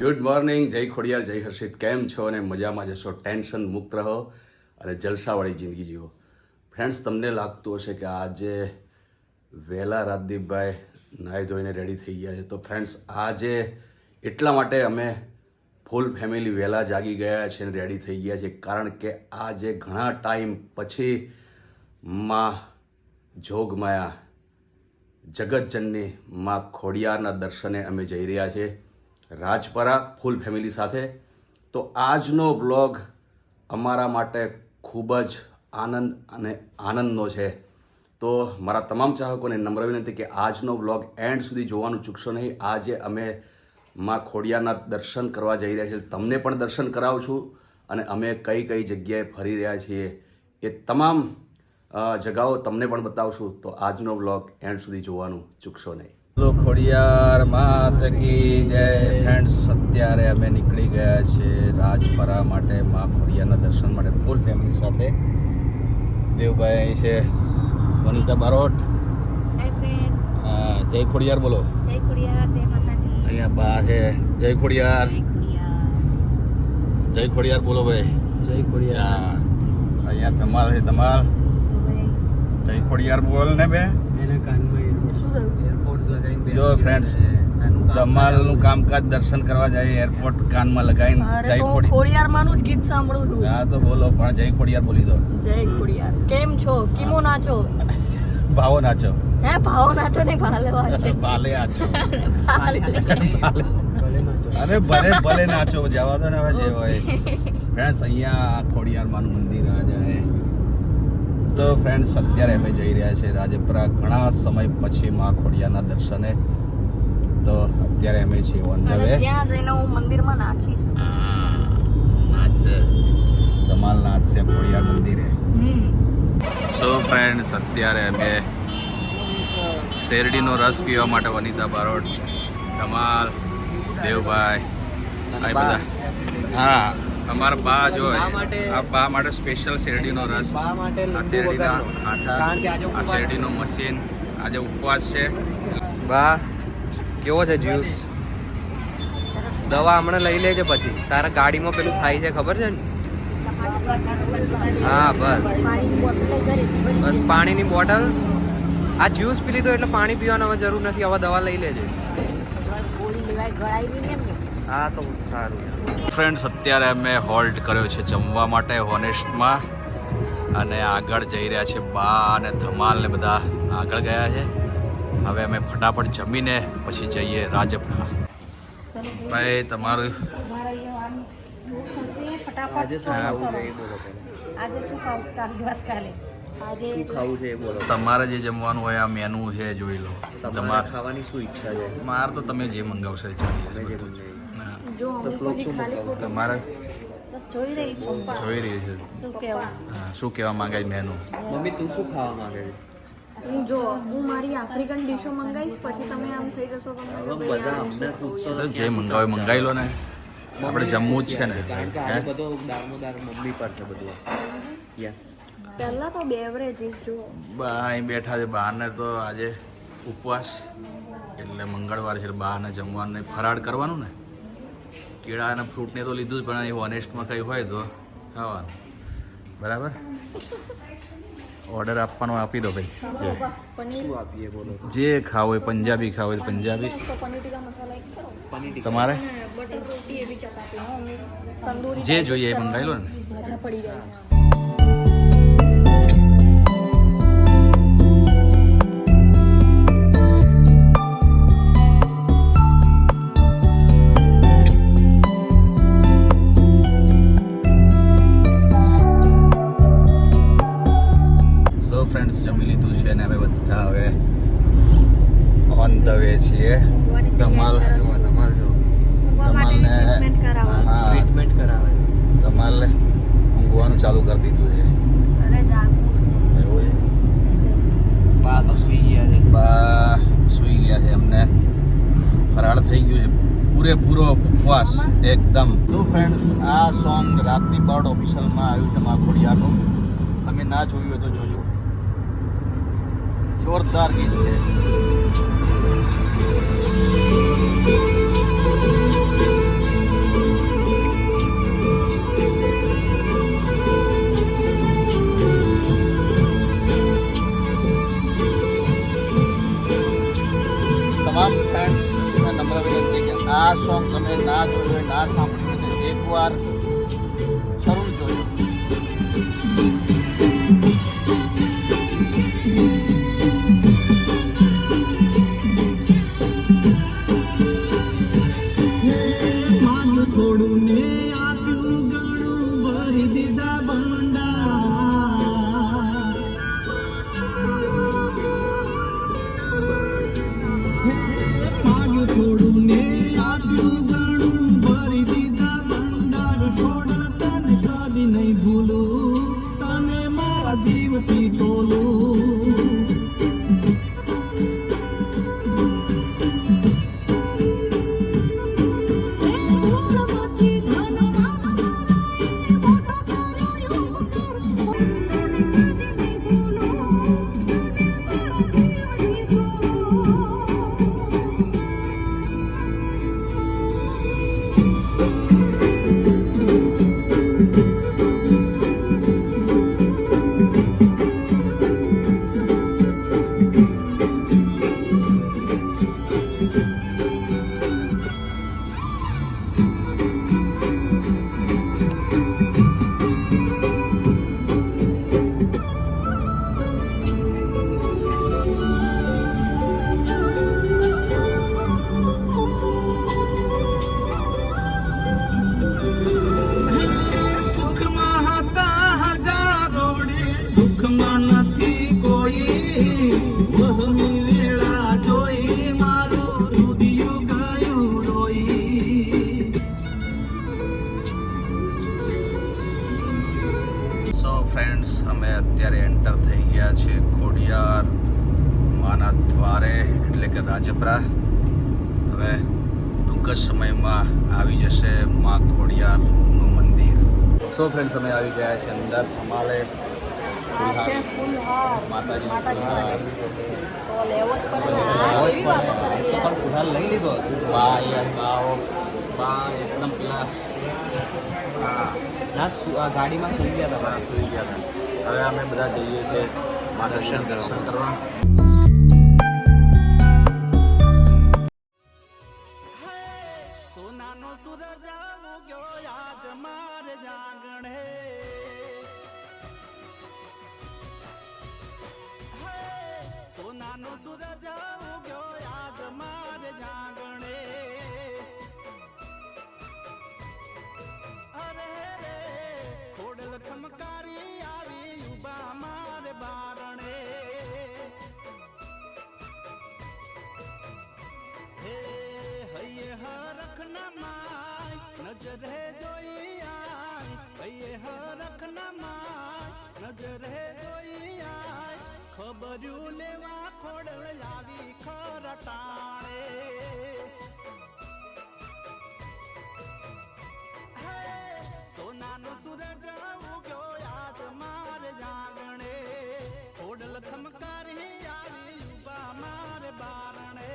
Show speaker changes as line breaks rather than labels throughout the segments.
Good morning, જય ખોડિયાર, જય હર્ષિત. કેમ છો અને મજામાં જશો? ટેન્શન મુક્ત રહો અને જલસાવાળી જિંદગી જીવો. ફ્રેન્ડ્સ, તમને લાગતું હશે કે આજે વહેલા રાજદીપભાઈ નાહી ધોઈને રેડી થઈ ગયા છે. તો ફ્રેન્ડ્સ, આજે એટલા માટે અમે ફૂલ ફેમિલી વહેલા જાગી ગયા છે અને રેડી થઈ ગયા છે, કારણ કે આજે ઘણા ટાઈમ પછી માં જોગમાયા જગતજનની માં ખોડિયારના દર્શને અમે જઈ રહ્યા છીએ રાજપરા ફૂલ ફેમિલી સાથે. તો આજનો બ્લોગ અમારા માટે ખૂબ જ આનંદનો છે. તો મારા તમામ ચાહકોને નમ્ર વિનંતી કે આજનો બ્લોગ એન્ડ સુધી જોવાનું ચૂકશો નહીં. આજે અમે માં ખોડિયારના દર્શન કરવા જઈ રહ્યા છીએ. તમને પણ દર્શન કરાવું છું અને અમે કઈ કઈ જગ્યાએ ફરી રહ્યા છીએ એ તમામ જગાઓ તમને પણ બતાવશું. તો આજનો બ્લોગ એન્ડ સુધી જોવાનું ચૂકશો નહીં. લો ખોડિયાર માત કી જય. ફ્રેન્ડ્સ, અત્યારે અમે નીકળી ગયા છે રાજપરા માટે માં ખોડિયારના દર્શન માટે ફૂલ ફેમિલી સાથે. દેવભાઈ અહીં છે, વનિતા બારોટ.
Hi friends.
જય ખોડિયાર બોલો.
જય ખોડિયાર, જય માતાજી.
અહીંયા બા છે. જય ખોડિયાર. જય ખોડિયાર બોલો ભાઈ.
જય ખોડિયાર.
અહીંયા ધમાલ છે, ધમાલ. જય ખોડિયાર બોલ ને બે.
એના કાનમાં એરપોર્ટ્સ લગાવીને
જો ફ્રેન્ડ્સ, ધમાલનું કામકાજ દર્શન કરવા જાય, એરપોર્ટ કાનમાં લગાવીને જય
ખોડિયાર માનું જ ગીત સાંભળું છું.
હા તો બોલો, પણ જય ખોડિયાર બોલી દો.
જય ખોડિયાર. કેમ છો? કીમો નાચો?
ભાવો નાચો.
હે, ભાવો નાચો ને ભાલે વાંચે.
ભાલે નાચો.
ભાલે.
અરે ભલે ભલે નાચો, જવા દો ને હવે જે હોય. ફ્રેન્ડ્સ, અહીંયા ખોડિયાર માનું મંદિર આ જાય. તો ફ્રેન્ડ્સ, અત્યારે અમે જઈ રહ્યા છીએ રાજપરા ઘણા સમય પછી માં ખોડિયારના દર્શને. તો અત્યારે અમે છીએ ઓન ધ વે.
ત્યાં જઈને હું મંદિરમાં નાચીશ.
નાચશે, ધમાલ નાચશે ખોડિયાર મંદિરે. સો ફ્રેન્ડ્સ, અત્યારે અમે શેરડીનો રસ પીવા માટે વનિતા બારોટ, ધમાલ, દેવભાઈ આ બધા. હા, અમારા બા જો આ બા માટે સ્પેશિયલ શેરડીનો રસ, આ શેરડીના આઠા, આ શેરડીનો મશીન. આજે ઉપવાસ છે.
બા કેવો છે જ્યુસ? દવા હમણાં લઈ લેજે, પછી તારા ગાડીમાં પેલું થાય છે ખબર છે ને? હા બસ બસ, પાણીની બોટલ. આ જ્યુસ પી લીધો એટલે પાણી પીવાની હવે જરૂર નથી. હવે દવા લઈ લેજે. હા તો સારું.
ફ્રેન્ડ્સ, અત્યારે અમે હોલ્ટ કર્યો છે જમવા માટે હોનેસ્ટમાં, અને આગળ જઈ રહ્યા છે બા અને ધમાલ ને બધા આગળ ગયા છે. હવે અમે ફટાફટ જમીને પછી જઈએ રાજપરા. ભાઈ તમારું
આજે શું ખાવું છે એ બોલો.
આજે શું ખાવું? કાલની વાત કાલે. આજે
શું ખાવું છે એ બોલો.
તમારે જે જમવાનું હોય આ મેનુ છે, જોઈ લો.
તમારે ખાવાની શું ઈચ્છા છે?
મારે તો તમે જે મંગાવશો એ ચાલી જશે બધું. હા.
જો અમુક બધી ખાલી ખોટું
તમારે
બસ જોઈ રહી છું.
જોઈ રહી છે.
શું કહેવું?
હા, શું કહેવા માંગે મેનુ?
મમ્મી તું શું ખાવા માંગે છે?
હું મારી આફ્રિકન ડીશો મંગાવીશ, પછી તમે આમ થઈ જશો કે
હવે બધા અમને પૂછશો
તો જે મંગાવે મંગાવી લો ને, આપણે જમવું જ છે ને.
કારણ કે આ બધો દારમોદાર મમ્મી પર છે બધું. યસ.
પહેલા તો બેવરેજીસ જો
બા અહીં બેઠા છે. બહારને તો આજે ઉપવાસ એટલે મંગળવાર છે, બહારને જમવાનું ફરાળ કરવાનું ને. કેળા અને ફ્રૂટને તો લીધું જ, પણ અહીં હોનેસ્ટમાં કંઈ હોય તો ખાવાનું. બરાબર, ઓર્ડર આપવાનો આપી દો ભાઈ.
પનીર
શું આપીએ બોલો.
જે ખાવું હોય, પંજાબી ખાવું હોય તો પંજાબી.
તો પનીર ટીકા મસાલા એક કરો.
પનીર ટીકા.
તમારે
અને બટર રોટી એવી ચપાતી તંદૂરી
જે જોઈએ એ મંગાવી લો ને.
મજા પડી જાય.
ફ્રેન્ડ્સ, જમી લીધું છે અને અમે બધા હવે ઓન ધ વે છીએ. ધમાલ ધમાલને હા
ટ્રીટમેન્ટ કરાવે.
ધમાલને ઊંઘવાનું ચાલુ કરી દીધું છે.
અરે જાગું
એવું છે.
બા તો સુઈ ગયા છે.
બા સૂઈ ગયા છે. એમને ફરાળ થઈ ગયું છે, પૂરેપૂરો ઉપવાસ એકદમ. તો ફ્રેન્ડ્સ, આ સોંગ રાતની બર્ડ ઓફિશિયલમાં આવ્યું છે માં ખોડિયારનું. તમે ના જોયું હોય તો જોજો. જોરદાર ગીત છે. આ સોંગ તમે ના જોયું હોય, ના સાંભળ્યું હોય તો એકવાર જરૂર જોજો.
થોડું ને આપ્યું ઘણું ભરી દીધા ભંડાર. માગ્યું થોડું ને આપ્યું ઘણું ભરી દીધા ભંડાર. થોડા તને કદી નહીં ભૂલું, તને મારા જીવથી તોલું.
ફ્રેન્ડ્સ, અમે અત્યારે એન્ટર થઈ ગયા છે ખોડિયાર માના દ્વારે, એટલે કે રાજપરા. હવે ટૂંક જ સમયમાં આવી જશે મા ખોડિયારનું મંદિર. સો ફ્રેન્ડ્સ, અમે આવી ગયા છે અંદર. અમારે માતાજી
તો લેવો જ પડે ને. આ એવી વાતો કરે છે યાર.
કુઠાલ લઈ લીધો. બા યાર, બા એકદમ પેલા
ગાડીમાં સુઈ ગયા હતા.
સુઈ ગયા હતા. હવે અમે બધા જઈએ છીએ દર્શન કરવા.
સોનાનો સૂરજ ઉગ્યો આજ મારે જાગણે. સોનાનો સૂરજ ઉગ્યો આજ મારે જાગણે. અરે રે ખોડલ ખમકારી આવી ઉભા મારે બારણે. હે હૈયે હરખ ના માય નજરે જોઈ આય. હૈયે હરખ ના માય નજરે જોઈ આય. ખબર્યું લેવા ખોડલ આવી ખરટાણે. સોનાનો સૂરજ ઉગ્યો આજ મારે જાગણે. ખોડલ ખમકારી આવી ઉભા મારે બારણે.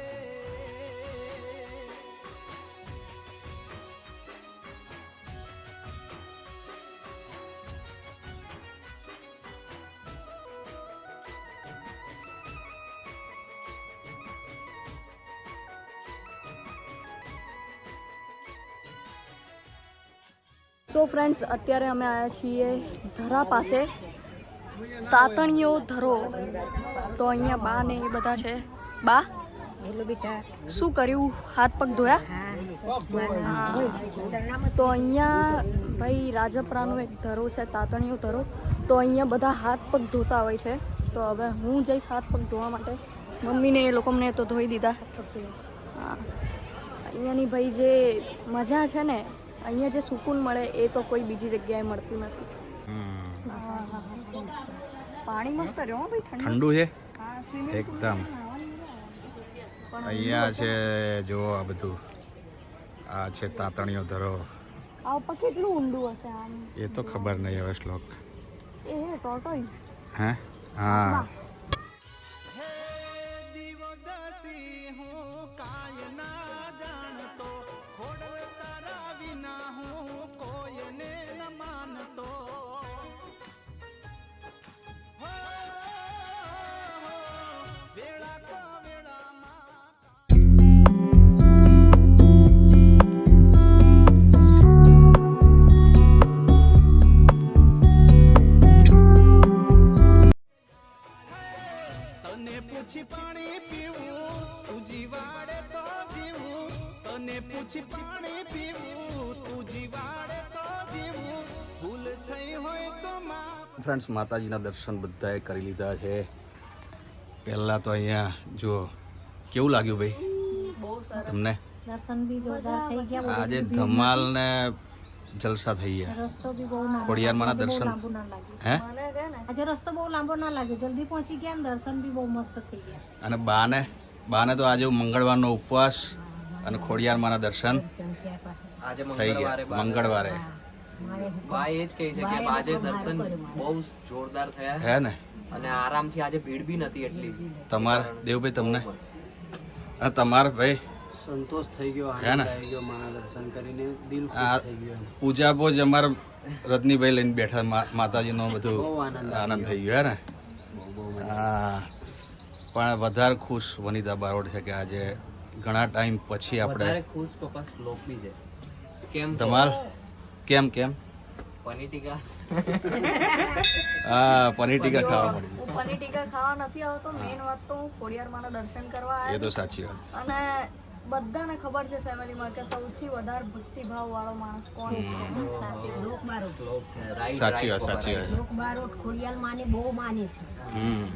સો ફ્રેન્ડ્સ, અત્યારે અમે આવ્યા છીએ ધરા પાસે, તાતણીઓ ધરો. તો અહીંયા બા ને એ બધા છે. બા, શું કર્યું? હાથ પગ ધોયા? હા. તો અહીંયા ભાઈ રાજપરાનો એક ધરો છે, તાતણીઓ ધરો. તો અહીંયા બધા હાથ પગ ધોતા હોય છે. તો હવે હું જઈશ હાથ પગ ધોવા માટે. મમ્મીને એ લોકો મને તો ધોઈ દીધા. હા, અહીંયાની ભાઈ જે મજા છે ને, અહીંયા જે સુકૂન મળે એ તો કોઈ બીજી જગ્યાએ મળતું નથી. પાણી મસ્ત રહ્યો ભાઈ,
ઠંડુ છે એકદમ. અહીંયા છે જો આ બધું, આ છે તાતણીઓ ધરો.
આ ઉપર કેટલું ઊંડું હશે આમ?
એ તો ખબર નહીં હવે. શ્લોક
એ ટોટોઈ
હે? હા.
પૂછી પાણી પીવું તું જીવાડે તો જીવું તને પૂછી પાણી પીવું તું જીવાડે તો જીવું ભૂલ થઈ હોય તો માં
ફ્રેન્ડ્સ માતાજીના દર્શન બધાએ કરી લીધા છે. પહેલાં તો અહીંયા જો કેવું લાગ્યું ભાઈ
બહુ સરસ
તમને?
દર્શન બી જોરદાર થઈ ગયા.
આજે ધમાલ ને જલસા થઈ ગયા.
રસ્તો બી બહુ ના
ખોડિયારમાંના દર્શન
લાંબુ ના લાગ્યું.
હે
મને કહે ને
આજે રસ્તો બહુ લાંબો ના લાગ્યો, જલ્દી પહોંચી ગયા ને દર્શન બી બહુ મસ્ત થઈ ગયા.
અને બાને તો આજે મંગળવારનો ઉપવાસ અને ખોડિયારમાંના દર્શન
આજે
થઈ ગયા મંગળવારે.
ભાઈ એ જ કહે છે કે આજે દર્શન બહુ જોરદાર થયા
હે ને?
અને આરામથી આજે ભીડ બી નથી એટલી.
તમારા દેવભાઈ તમને અને તમારા ભાઈ
સંતોષ થઈ ગયો,
હે ને?
આનંદ આવી ગયો માના દર્શન કરીને, દિલ
આ
ખુશ થઈ ગયો.
પૂજા બોજ અમારા રજનીભાઈ લઈને બેઠા માતાજીનો
બહુ
બધું
આનંદ
આનંદ થઈ ગયો હે ને? હા, પણ વધારે ખુશ વનિતા બારોટ છે કે આજે ઘણા ટાઈમ પછી આપણે
વધારે ખુશ પપ્પા શ્લોક બી છે. કેમ
ધમાલ કેમ
પનીર ટીકા
હા પનીર ટીકા ખાવા મળી.
હું પનીર ટીકા ખાવા નથી આવતો. મેઇન વાત તો હું ખોડિયારમાંના દર્શન કરવા
એ
આવ્યો
તો સાચી વાત છે.
અને બધાને ખબર છે ફેમિલીમાં કે સૌથી વધારે ભક્તિભાવ વાળો માણસ કોણ છે.
શ્લોક છે રાઈટ
સાચી વાત સાચી વાત.
બારોટ ખોડિયાલ માને બહુ માને છે.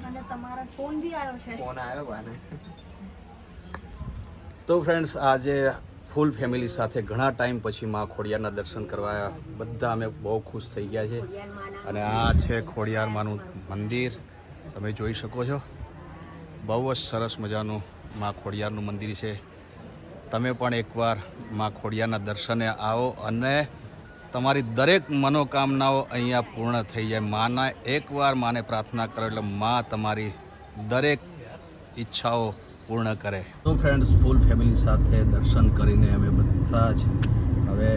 અને તમારા ફોન બી આવ્યો છે.
ફોન આવ્યો બાને.
તો ફ્રેન્ડ્સ આજે ફૂલ ફેમિલી સાથે ઘણા ટાઈમ પછી માં ખોડિયારના દર્શન કરવા આવ્યા. બધા અમે બહુ ખુશ થઈ ગયા છે. અને આ છે ખોડિયારમાંનું મંદિર, તમે જોઈ શકો છો. બહુ જ સરસ મજાનું માં ખોડિયારનું મંદિર છે. તમે પણ એકવાર માં ખોડિયારના દર્શને આવો અને તમારી દરેક મનોકામનાઓ અહીંયા પૂર્ણ થઈ જાય. માના એકવાર માને પ્રાર્થના કરો એટલે માં તમારી દરેક ઈચ્છાઓ પૂર્ણ કરે. તો ફ્રેન્ડ્સ ફૂલ ફેમિલી સાથે દર્શન કરીને અમે બધા જ હવે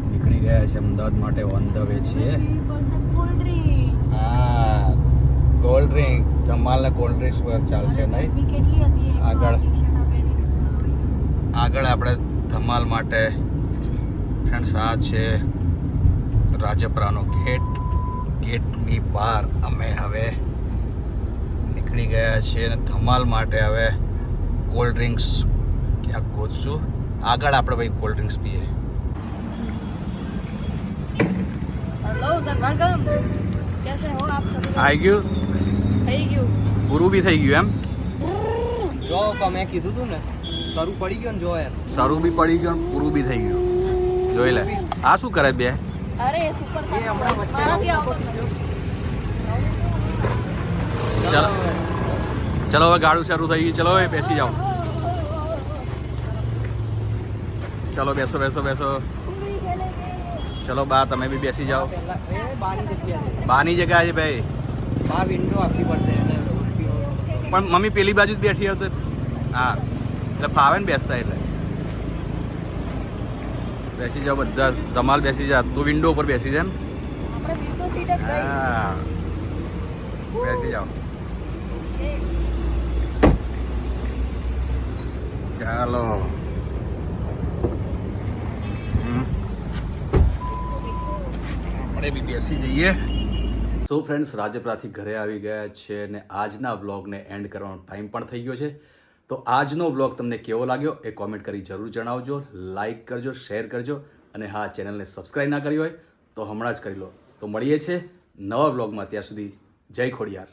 નીકળી ગયા છે અમદાવાદ માટે. ઓન ધ વે છીએ.
કોલ્ડ ડ્રિંક
હા, કોલ્ડ ડ્રિંક્સ ધમાલના કોલ્ડ ડ્રિંક્સ પર ચાલશે નહીં.
કેટલી હતી
આગળ.
ટી-શર્ટ આપેલી.
આગળ આપણે ધમાલ માટે ફ્રેન્ડ્સ આ છે રાજપરાનો ગેટની બહાર અમે હવે નીકળી ગયા છીએ અને ધમાલ માટે હવે કોલ્ડ ડ્રિંક્સ ક્યાંક ગોતશું. આગળ આપણે ભાઈ કોલ્ડ ડ્રિંક્સ પીએ.
Hello sir, welcome. कैसे हो आप सभी?
આવી ગયું,
થઈ ગયું.
પૂરું બી થઈ ગયું એમ?
જો મેં કીધું તું ને શરૂ પડી ગયો ને જો યાર.
સારું બી પડી ગયું અને પૂરું બી થઈ ગયું. જોઈ લે આ શું કરે બે.
અરે સુપર મારાથી આવતો
ચાલો ચલો હવે ગાડું શરૂ થઈ ગયું. ચલો હવે બેસી જાઓ. ચલો બેસો બેસો બેસો. ચલો બા તમે બી બેસી જાઓ. બાની જગ્યા છે ભાઈ.
બા વિન્ડો આપવી પડશે એને.
પણ મમ્મી પેલી બાજુ જ બેઠી હોય તો હા એટલે ફાવે ને બેસતા એટલે. બેસી જાઓ બધા. ધમાલ બેસી જા. તું વિન્ડો ઉપર બેસી જા એમ?
આપણે વિન્ડો સીટ જ ગઈ.
હા બેસી જાઓ. ચાલો આપણે બી બેસી જઈએ. તો ફ્રેન્ડ્સ રાજપરાથી ઘરે આવી ગયા છે અને આજના વ્લોગને એન્ડ કરવાનો ટાઈમ પણ થઈ ગયો છે. તો આજનો વ્લોગ તમને કેવો લાગ્યો એ કોમેન્ટ કરી જરૂર જણાવજો. લાઈક કરજો, શેર કરજો અને હા ચેનલને સબસ્ક્રાઈબ ના કરી હોય તો હમણાં જ કરી લો. તો મળીએ છીએ નવા વ્લોગમાં. ત્યાં સુધી જય ખોડિયાર.